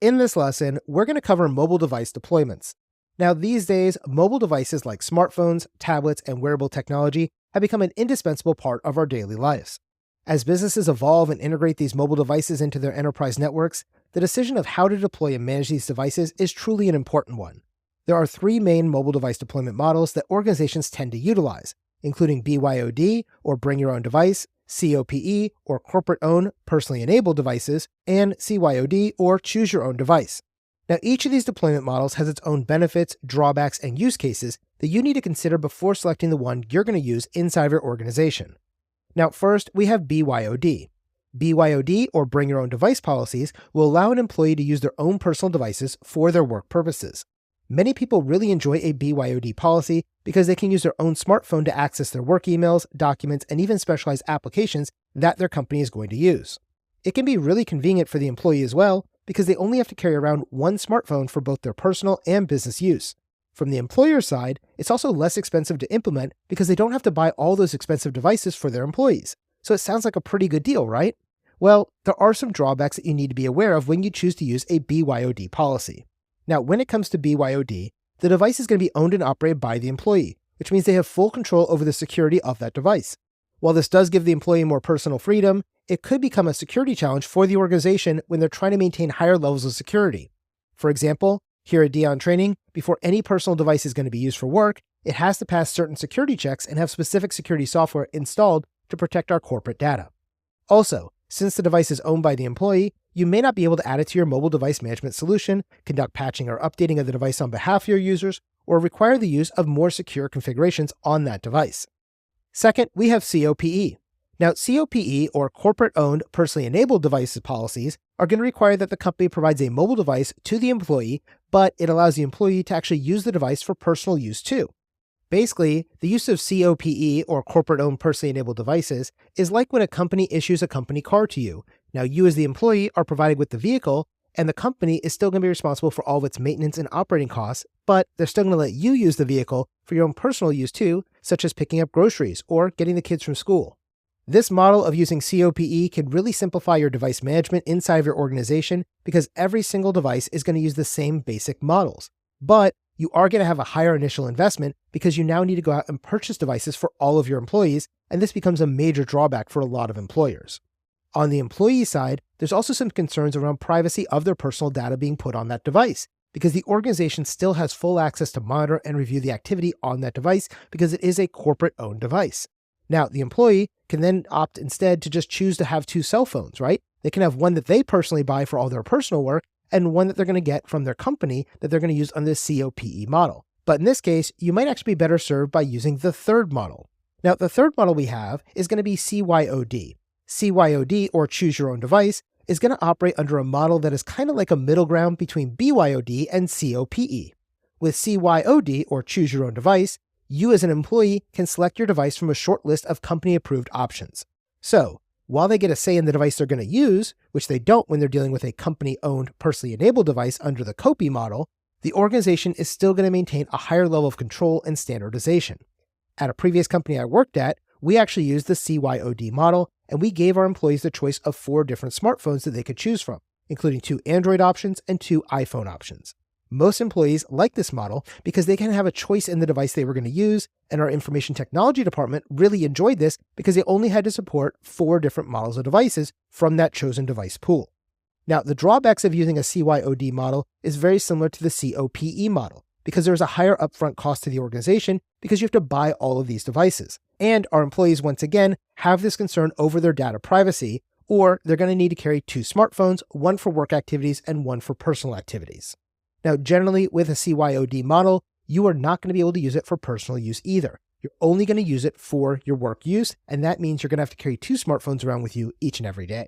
In this lesson, we're going to cover mobile device deployments. Now, these days, mobile devices like smartphones, tablets, and wearable technology have become an indispensable part of our daily lives. As businesses evolve and integrate these mobile devices into their enterprise networks, the decision of how to deploy and manage these devices is truly an important one. There are three main mobile device deployment models that organizations tend to utilize, including BYOD, or Bring Your Own Device, CoPE, or Corporate-Owned Personally Enabled Devices, and CYOD, or Choose Your Own Device. Now, each of these deployment models has its own benefits, drawbacks, and use cases that you need to consider before selecting the one you're going to use inside your organization. Now, first, we have BYOD. BYOD, or Bring Your Own Device policies, will allow an employee to use their own personal devices for their work purposes. Many people really enjoy a BYOD policy because they can use their own smartphone to access their work emails, documents, and even specialized applications that their company is going to use. It can be really convenient for the employee as well because they only have to carry around one smartphone for both their personal and business use. From the employer side, it's also less expensive to implement because they don't have to buy all those expensive devices for their employees. So it sounds like a pretty good deal, right? Well, there are some drawbacks that you need to be aware of when you choose to use a BYOD policy. Now, when it comes to BYOD, the device is going to be owned and operated by the employee, which means they have full control over the security of that device. While this does give the employee more personal freedom, it could become a security challenge for the organization when they're trying to maintain higher levels of security. For example, here at Dion Training, before any personal device is going to be used for work, it has to pass certain security checks and have specific security software installed to protect our corporate data. Also, since the device is owned by the employee, you may not be able to add it to your mobile device management solution, conduct patching or updating of the device on behalf of your users, or require the use of more secure configurations on that device. Second, we have CoPE. Now, CoPE, or Corporate-Owned Personally Enabled Devices policies, are going to require that the company provides a mobile device to the employee, but it allows the employee to actually use the device for personal use too. Basically, the use of CoPE, or Corporate-Owned Personally Enabled Devices, is like when a company issues a company car to you. Now, you as the employee are provided with the vehicle, and the company is still going to be responsible for all of its maintenance and operating costs, but they're still going to let you use the vehicle for your own personal use too, such as picking up groceries or getting the kids from school. This model of using CoPE can really simplify your device management inside of your organization because every single device is going to use the same basic models. But you are going to have a higher initial investment because you now need to go out and purchase devices for all of your employees, and this becomes a major drawback for a lot of employers. On the employee side, there's also some concerns around privacy of their personal data being put on that device, because the organization still has full access to monitor and review the activity on that device because it is a corporate-owned device. Now, the employee can then opt instead to just choose to have two cell phones, right? They can have one that they personally buy for all their personal work and one that they're going to get from their company that they're going to use on this CoPE model. But in this case, you might actually be better served by using the third model. Now, the third model we have is going to be CYOD. CYOD, or Choose Your Own Device, is going to operate under a model that is kind of like a middle ground between BYOD and CoPE. With CYOD, or Choose Your Own Device, you as an employee can select your device from a short list of company-approved options. So, while they get a say in the device they're going to use, which they don't when they're dealing with a company-owned, personally enabled device under the CoPE model, the organization is still going to maintain a higher level of control and standardization. At a previous company I worked at, we actually used the CYOD model, and we gave our employees the choice of 4 different smartphones that they could choose from, including 2 Android options and 2 iPhone options. Most employees like this model because they can have a choice in the device they were going to use, and our information technology department really enjoyed this because they only had to support 4 different models of devices from that chosen device pool. Now, the drawbacks of using a CYOD model is very similar to the CoPE model because there's a higher upfront cost to the organization because you have to buy all of these devices. And our employees, once again, have this concern over their data privacy, or they're going to need to carry 2 smartphones, one for work activities and one for personal activities. Now, generally, with a CYOD model, you are not going to be able to use it for personal use either. You're only going to use it for your work use, and that means you're going to have to carry 2 smartphones around with you each and every day.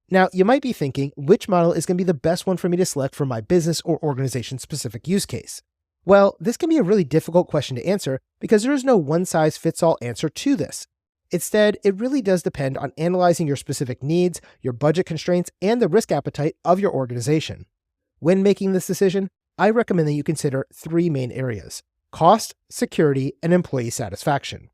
Now, you might be thinking, which model is going to be the best one for me to select for my business or organization-specific use case? Well, this can be a really difficult question to answer because there is no one-size-fits-all answer to this. Instead, it really does depend on analyzing your specific needs, your budget constraints, and the risk appetite of your organization. When making this decision, I recommend that you consider 3 main areas: cost, security, and employee satisfaction.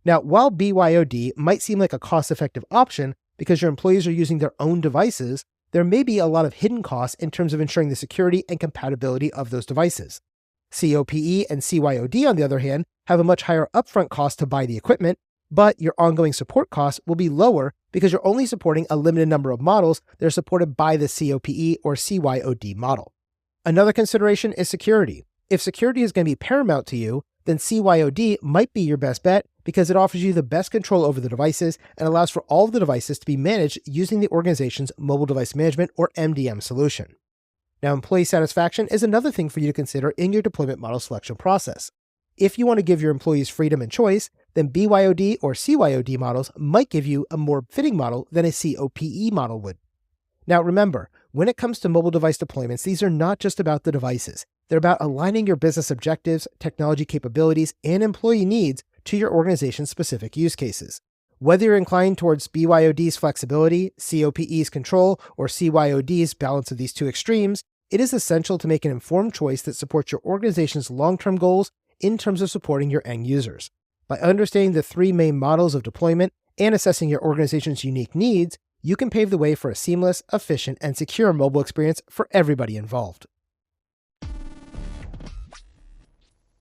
Now, while BYOD might seem like a cost-effective option because your employees are using their own devices, there may be a lot of hidden costs in terms of ensuring the security and compatibility of those devices. CoPE and CYOD, on the other hand, have a much higher upfront cost to buy the equipment, but your ongoing support costs will be lower because you're only supporting a limited number of models that are supported by the CoPE or CYOD model. Another consideration is security. If security is going to be paramount to you, then CYOD might be your best bet because it offers you the best control over the devices and allows for all of the devices to be managed using the organization's mobile device management or MDM solution. Now, employee satisfaction is another thing for you to consider in your deployment model selection process. If you want to give your employees freedom and choice, then BYOD or CYOD models might give you a more fitting model than a CoPE model would. Now remember, when it comes to mobile device deployments, these are not just about the devices. They're about aligning your business objectives, technology capabilities, and employee needs to your organization's specific use cases. Whether you're inclined towards BYOD's flexibility, CoPE's control, or CYOD's balance of these two extremes, it is essential to make an informed choice that supports your organization's long-term goals in terms of supporting your end users. By understanding the three main models of deployment and assessing your organization's unique needs, you can pave the way for a seamless, efficient, and secure mobile experience for everybody involved.